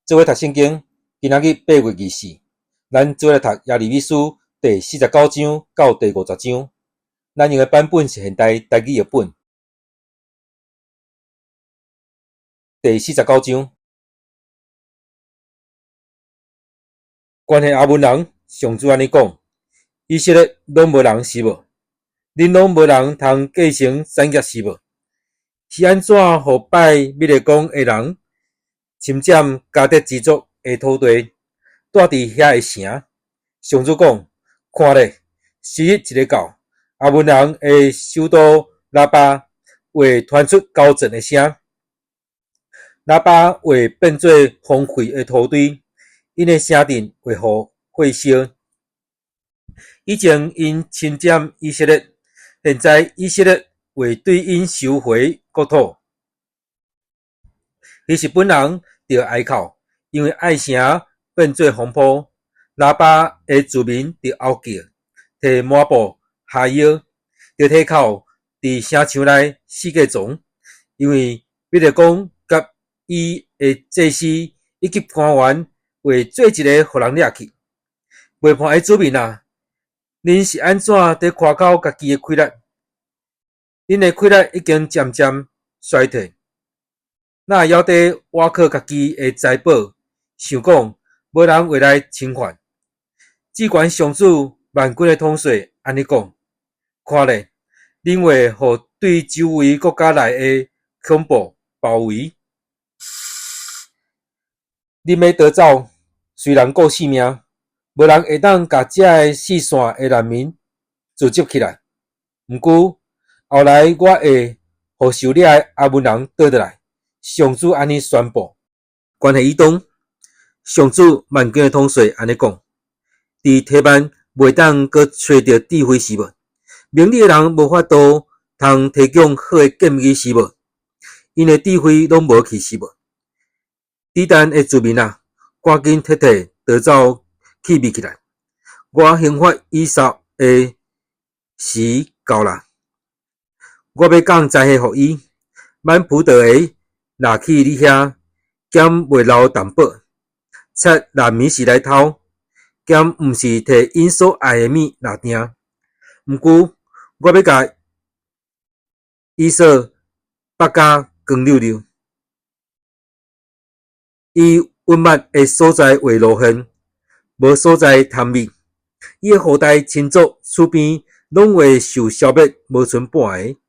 做伙读圣经，今仔日8月24，咱做伙来读耶利米书第49章到第50章。咱用的版本是现代台语译本。第49章，关系阿文人，上主安尼讲：以色列拢无人是无？恁拢无人通继承产业是无？是安怎互拜米勒公的人侵占迦得之族的土地，住伫遐的城？上主讲：看咧，昔日一个到，阿文人的首都拉巴会传出高震的声，拉巴会变做荒废的土堆，因的城镇会互火烧。以前因侵占以色列，现在以色列会对因收回国土。其实本人就哀哭，因为爱城变做荒埔，拉巴的居民就嗷叫，摕抹布下腰，就体口伫城墙内四界撞，因为米勒公甲伊的祭司以及官员会做一个互人掠去。背叛的子民啊，恁是安怎伫夸口家己的气力？恁的气力已经渐渐衰退，哪会晓得挖靠家己的财宝，想讲无人会来侵犯？至关上主万军的统帅安尼讲：看咧，恁会互对周围国家内的恐怖包围。恁要逃走，虽然顾性命，无人会当甲遮个四散的难民聚集起来。毋过后来我会互受掠的阿文人倒转来。上主安尼宣布：关系以东，上主万军的统帅安尼讲：伫提曼袂当阁找到智慧是无？明理的人无法度通提供好的建议是无？因的智慧拢无去是无？底但的居民啊，赶紧撤退逃走起避起来！我刑罚以扫的时到啦！我要降灾祸互伊，万普道的拿去你遐，减袂留淡薄，切难民时来偷，减毋是摕因所爱的物来订。毋过我要甲以扫北家光溜溜，伊温密的所在为罗痕，无所在探秘，伊的后代亲族厝边拢会受消灭，无剩半个。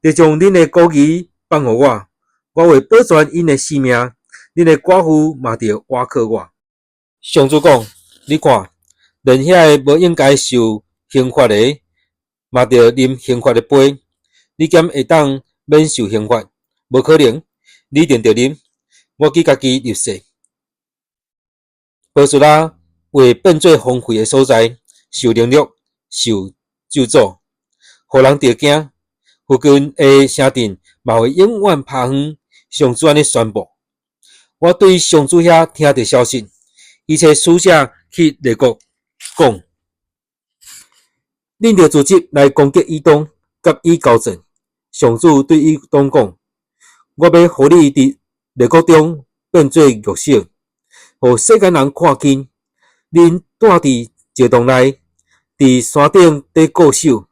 就将恁的孤儿放互我，我会保全因的性命，恁的寡妇嘛着倚靠我。上主讲：你看，连遐个无应该受刑罚的，嘛着啉刑罚的杯。你兼会当免受刑罚？无可能，你一定着啉。我记家己入世。波斯拉会变做荒废的所在，受凌辱，受咒诅，互人着惊。附近的城镇嘛会永远拍远。上主安尼宣布：我对上主遐听到消息，伊找使者去列国讲：恁着组织来攻击以东，甲伊交战。上主对以东讲：我要互你伫列国中变做弱小，互世间人看见。恁住伫石洞内，伫山顶伫固守。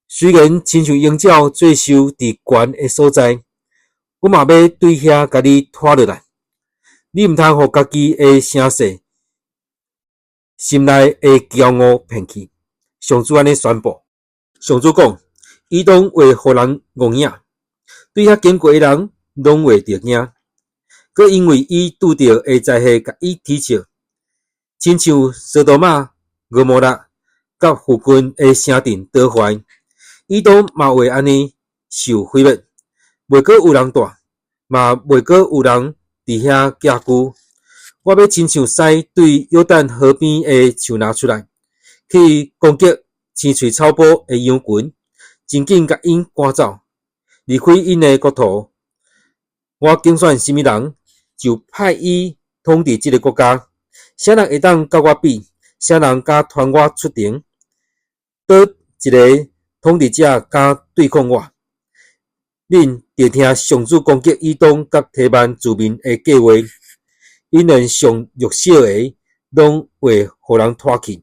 虽然亲像鹰鸟做守伫悬的所在，我嘛要对遐甲你拖落来。你毋通互家己的声势、心内的骄傲骗去。上主安尼宣布：上主讲，以东会互人误影，对遐经过的人拢会着惊。搁因为伊拄着的灾祸，甲伊踢笑，亲像索多玛、蛾摩拉甲附近的城镇倒坏。以东嘛会安尼受毁灭，袂阁有人住，嘛袂阁有人伫遐寄居。我要亲像狮对约旦河边的树拿出来，去攻击青翠草坡的羊群，真紧甲因赶走，离开因的国土。我竞选什么人，就派伊统治这个国家。啥人会当甲我比？啥人敢传我出庭？倒一个统治者敢对抗我？恁着听上主攻击以东甲提曼居民的计划。因两上弱小的，拢会互人拖去。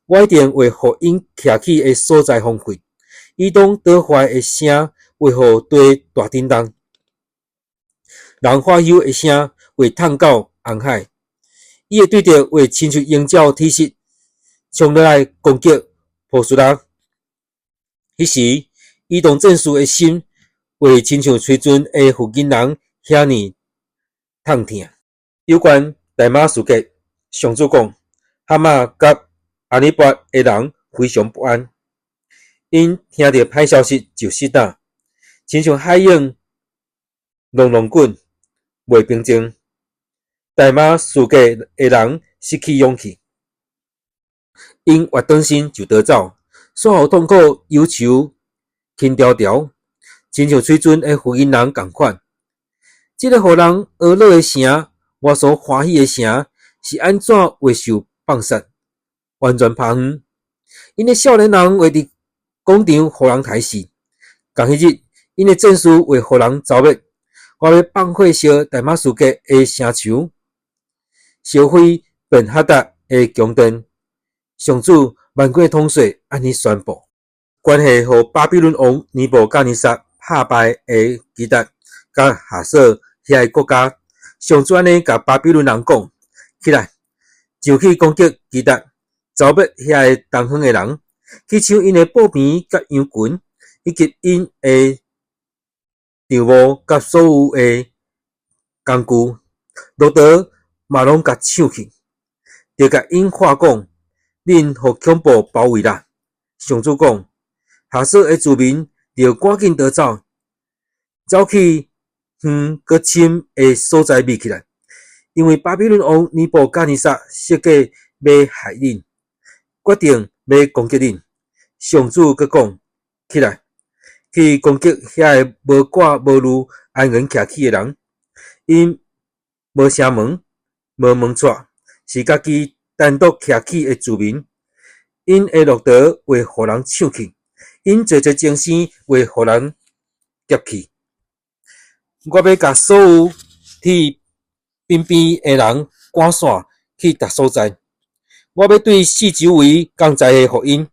我一定会互因徛起的所在荒废，伊当倒坏的声会互地大震动，人花休的声会探到红海。伊会对着会亲像鹰鸟体质冲落来攻击波斯拉。迄时，伊当战士的心会亲像吹船的附近人遐尼痛疼。有关大马士革，上主讲，哈马甲阿里伯的人非常不安，因听到歹消息就失胆，亲像海涌隆隆滚，袂平静。大马士革的人失去勇气，因越转身就逃走，所有痛苦忧愁轻条条，亲像水船的附近人同款。这个互人懊恼的声，我所欢喜的声，是安怎会受放杀，完全拍远。因的少年人会伫广场互人刣死，同迄日，因的战士会互人走灭。我要放火烧大马士革的城墙，烧毁本哈达的宫殿。上主万国统帅安尼宣布，关系互巴比伦王尼布甲尼撒打败的基达甲哈瑟遐个国家。上主安尼甲巴比伦人讲：起来，上去攻击基达，走灭遐个东方的人，去抢因的布片甲羊群，以及因的场务甲所有的工具。罗德嘛拢甲抢去，就甲因话讲：恁互恐怖包围啦！上主讲，哈瑟的子民着赶紧逃走，走去搁深的所在秘起来，因为巴比伦王尼布甲尼撒设计要害恁，决定要攻击恁。上主搁讲，起来，去攻击遐个无挂无路安然徛起的人，因无城门，无门掣，是家己单独徛起的子民。因的路途会互人抢去，因做精神会互人劫去。我要甲所有去边边的人赶散去逐所在。我要对四周围同在的福音，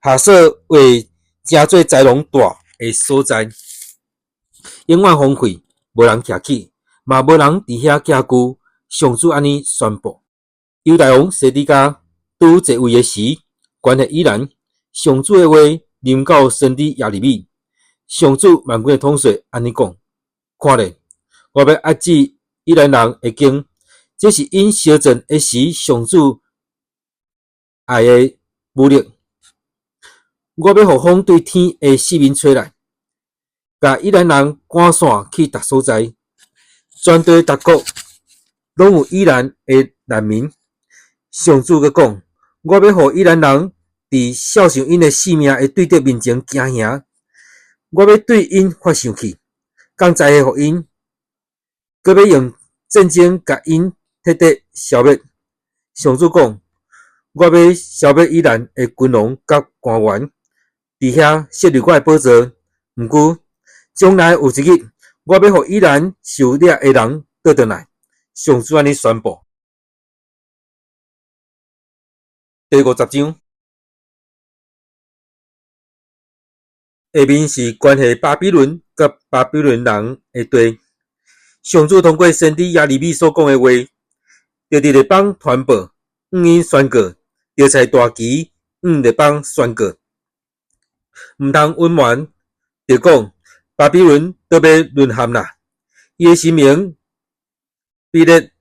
下说为真做豺狼大的所在，永远荒废，无人徛起，嘛无人伫遐寄居。上主安尼宣布。犹大王西底家拄坐位的时，关系依然。上主的话临到先知耶利米。上主万军的统帅安尼讲：看咧，我要压制伊兰人的经，这是因烧尽的时，上主爱的武力。我要互风对天的四面吹来，甲伊兰人赶散去逐所在，全地逐国拢有伊兰的难民。上主阁讲：我要互伊兰人伫孝顺因的性命的对敌面前惊吓，我要对因发生气，刚才的福音，阁要用战争甲因彻底消灭。上主讲：我要消灭伊兰的君王甲官员，伫遐设立我的宝座。毋过，将来有一日，我要互伊兰受掠的人倒转来。上主安尼宣布。第50章，下面是关系巴比伦甲巴比伦人的地。上主通过先知耶利米所讲的话，就伫列邦传播，因宣告，就在大旗，列邦宣告，毋通隐瞒，就讲巴比伦都要沦陷啦。伊的神明必列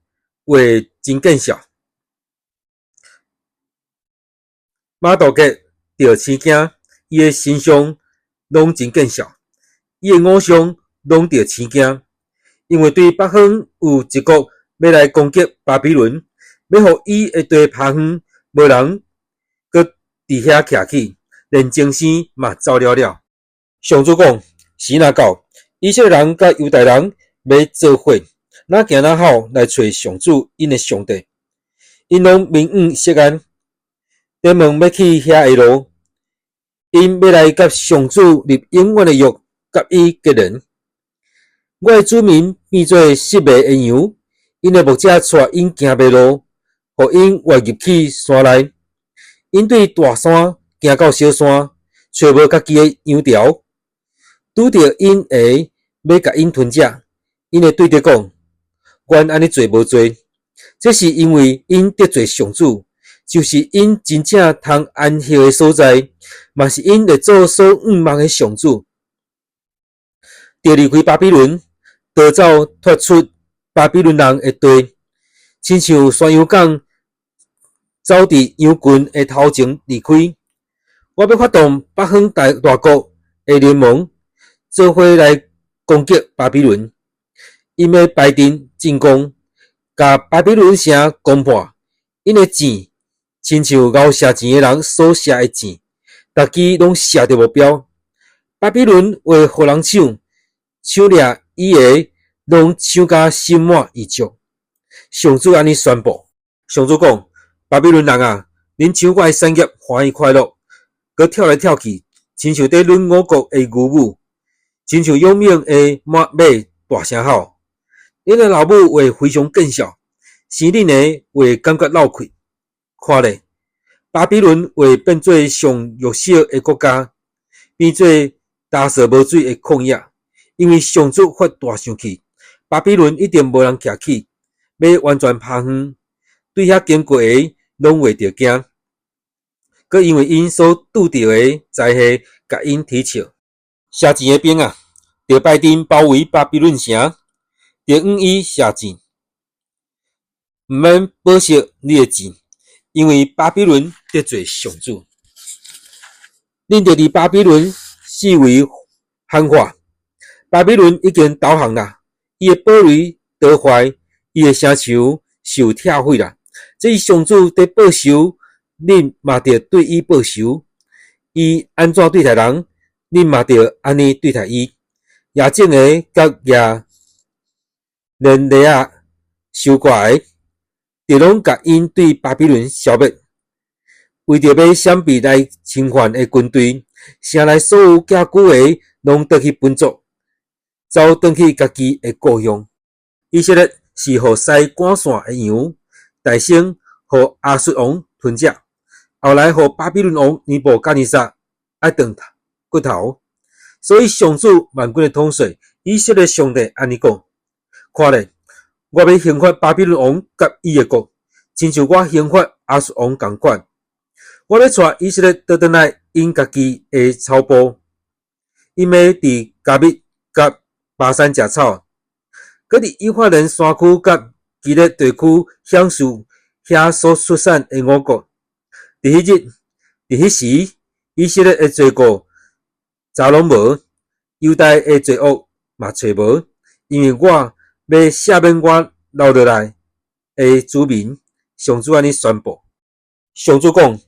会真见笑。马道格着生惊，伊的神像拢真见笑，伊的偶像拢着生惊，因为对北方有一国要来攻击巴比伦，要互伊的地拍远，无人搁伫遐徛起，连精神嘛走了了。上主讲：时若到，以色列人甲犹大人要做伙，哪行哪好来找上主因的上帝，因拢明暗色暗。电门要去遐下路，因要来甲上主立永远的约，甲伊结连。我的子民变做失迷的羊，因的牧者带因行袂路，互因活入去山内。因对大山行到小山，找无家己的羊条，拄着因会要甲因吞食，因会对着讲：阮安尼做无做，这是因为因得罪上主，就是因真正通安息的所在，嘛是因会做所仰望的上主。着离开巴比伦，逃走脱出巴比伦人的地，亲像山羊港走伫羊群的头前离开。我要发动北方大国的联盟，做伙来攻击巴比伦。因要排阵进攻，甲巴比伦城攻破。因的箭亲像熬射箭的人所射的箭，逐支拢射着目标。巴比伦为互人抢掠伊个，拢抢甲心满意足。上主安尼宣布，上主讲：巴比伦人啊，恁抢我的产业欢喜快乐，佮跳来跳去，亲像伫轮我国的牛母，亲像勇猛的马大声吼。恁的老母会非常见笑，生恁的会感觉闹气。看咧，巴比伦会变做上弱小的国家，变做打扫无水的旷野。因为上主发大生气，巴比伦一定无人徛起，要完全趴远，对遐经过的拢袂着惊。佮因为因所拄着的灾害，甲因提笑。射箭的兵啊，着排阵包围巴比伦城，着往伊射箭，毋免保惜你的箭，因为巴比伦得罪上主。恁着伫巴比伦四围喊话。巴比伦已经投降啦，伊的堡垒倒坏，伊的城墙受拆毁啦。这是上主在报仇，恁嘛着对伊报仇。伊安怎对待人，恁嘛着安尼对待伊。亚正的甲亚伦尼亚受怪的，就拢甲因对巴比伦消灭。为着要闪避来侵犯的军队，城内所有寄居的拢倒去本族。走转去家己的故乡。以色列是互西赶线的羊，大胜互亚述王吞食，后来互巴比伦王尼布甲尼撒爱断骨头。所以上主万军的统帅以色列上帝安尼讲：看咧，我要刑罚巴比伦王甲伊的国，亲像我刑罚亚述王共款。我要带以色列倒转来因家己的草埔，因要伫加密甲巴山食草，佮伫以法莲山区甲基列地区享受遐所出产的五谷。伫迄日，伫迄时，以色列的罪过查拢无，犹大的罪恶嘛找无，因为我要赦免我留落来的子民。上主安尼宣布。上主讲：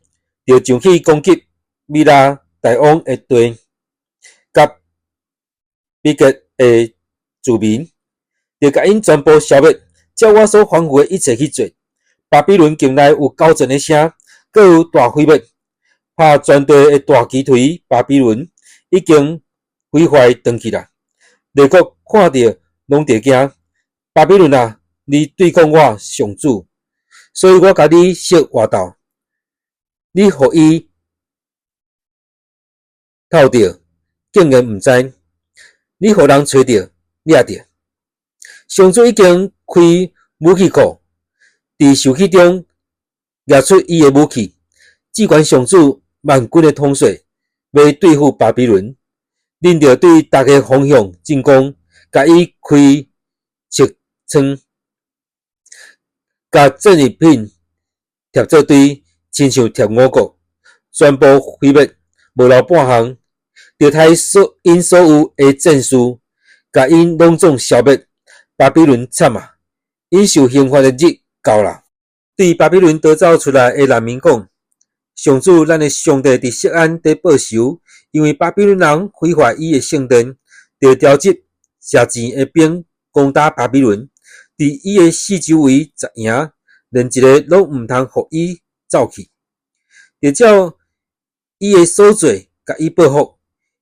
着上去攻击米拉大王的地，甲比格的子民，着甲因全部消灭，照我所吩咐的一切去做。巴比伦境内有9层的城，各有大毁灭，拍全地的大旗槌。巴比伦已经毁坏断去啦。列国看着拢着惊。巴比伦啊，你对抗我上主，所以我甲你设活斗，你互伊透着，竟然毋知。你互人找着，掠着。上主已经开武器库，伫受气中掠出伊的武器。至关上主万军的统帅要对付巴比伦，恁着对逐个方向进攻，甲伊开切窗，甲战利品贴做堆，亲像贴五谷，全部毁灭，无留半项。着杀因所有的战士，甲因拢总消灭。巴比伦惨啊！因受刑罚的日到啦。对巴比伦逃走出来的难民讲：上主咱的上帝伫锡安在报仇，因为巴比伦人毁坏伊的圣殿，着调集射箭的兵攻打巴比伦，伫伊的四周围扎营，连一个拢毋通互伊走去。着照伊的所做，甲伊报复。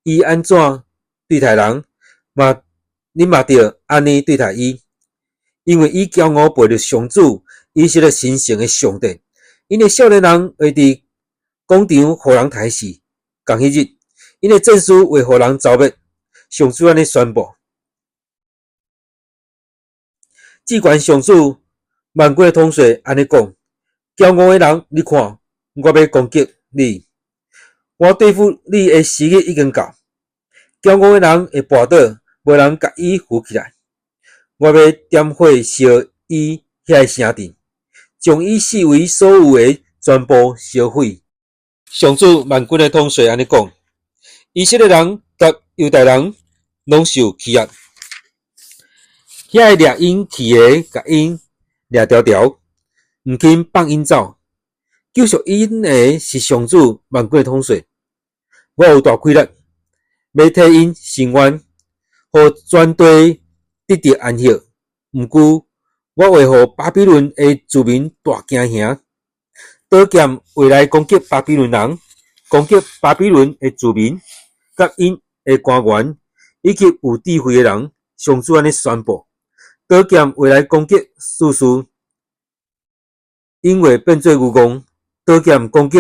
伊安怎对待人，恁嘛着安尼对待伊。因为伊骄傲背着上主，伊是个神圣的上帝。因的少年人会伫广场互人抬视。同迄日，因的证书为互人凿灭。上主安尼宣布：至关上主万国的统帅安尼讲：骄傲的人，你看，我要攻击你。我对付你的时日已经到。骄傲的人会跋倒，无人甲伊扶起来。我要点火烧伊遐个城镇，将伊四围所有的全部烧毁。上主万军的统帅安尼讲：以色列人甲犹大人拢受欺压，遐个掠因去的，甲因掠条条，毋肯放因走。救赎因的是上主万军的统帅。我有大气力，要替因伸冤，互全地得到安息。毋久，我会互巴比伦的居民大惊吓，刀剑会来攻击巴比伦人，攻击巴比伦的居民，甲因的官员，以及有智慧的人。上主安尼宣布：刀剑会来攻击士师，因为变做愚公；刀剑攻击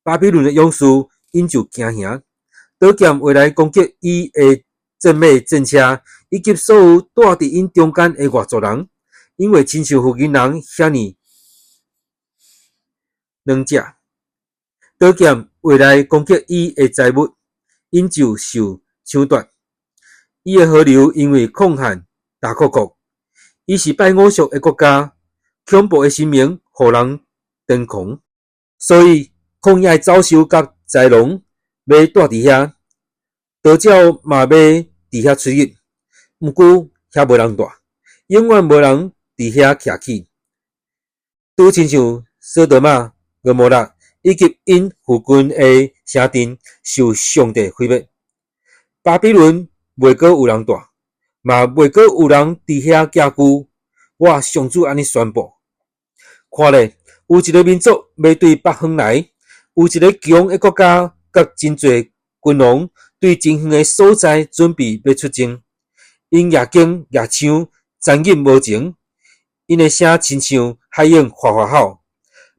巴比伦的勇士，因就惊吓。刀剑会来攻击伊的战马、战车，以及所有住伫因中间的外族人，因为亲像附近人遐尼软者。刀剑会来攻击伊的财物，因就受抢夺。伊的河流因为抗旱大哭哭。伊是拜偶像的国家，恐怖的神明互人癫狂，所以旷野的走兽甲豺狼要住伫遐，刀鸟嘛要伫遐出入。毋过遐无人住，永远无人伫遐徛起，拄亲像索多玛、蛾摩拉以及因附近的城镇受上帝毁灭。巴比伦袂阁有人住，嘛袂阁有人伫遐寄居。我上主安尼宣布：看咧，有一个民族要对北方来，有一个强的国家甲真侪君王对真远的所在准备要出征。因夜惊夜抢，残忍无情，因的声亲像海涌哗哗吼。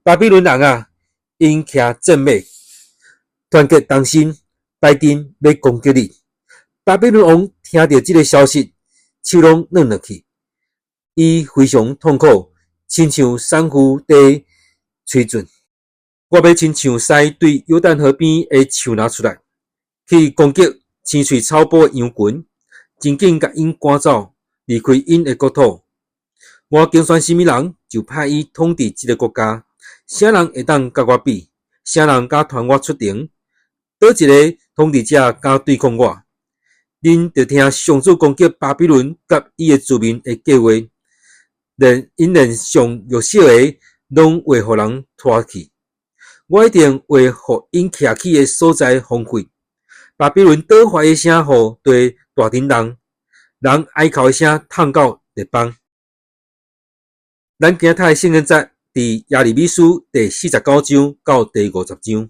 巴比伦人啊，因骑战马，团结同心，排阵要攻击你。巴比伦王听到这个消息，手拢软落去，伊非常痛苦，亲像山芋地吹准。我要亲像狮对约旦河边的树拿出来，去攻击青翠草坡的羊群，真紧甲因赶走，离开因的国土。我竞选什么人，就派伊统治这个国家。啥人会当甲我比？啥人敢团我出庭？倒一个统治者敢对抗我？恁就听上主攻击巴比伦甲伊的居民的计划，连上弱小的拢会互人拖去。我一定会互因徛起的所在荒废。巴比伦倒坏的声，互地大震动，人哀哭的声痛到地邦。咱今仔日圣经节伫耶利米书第49章到第50章。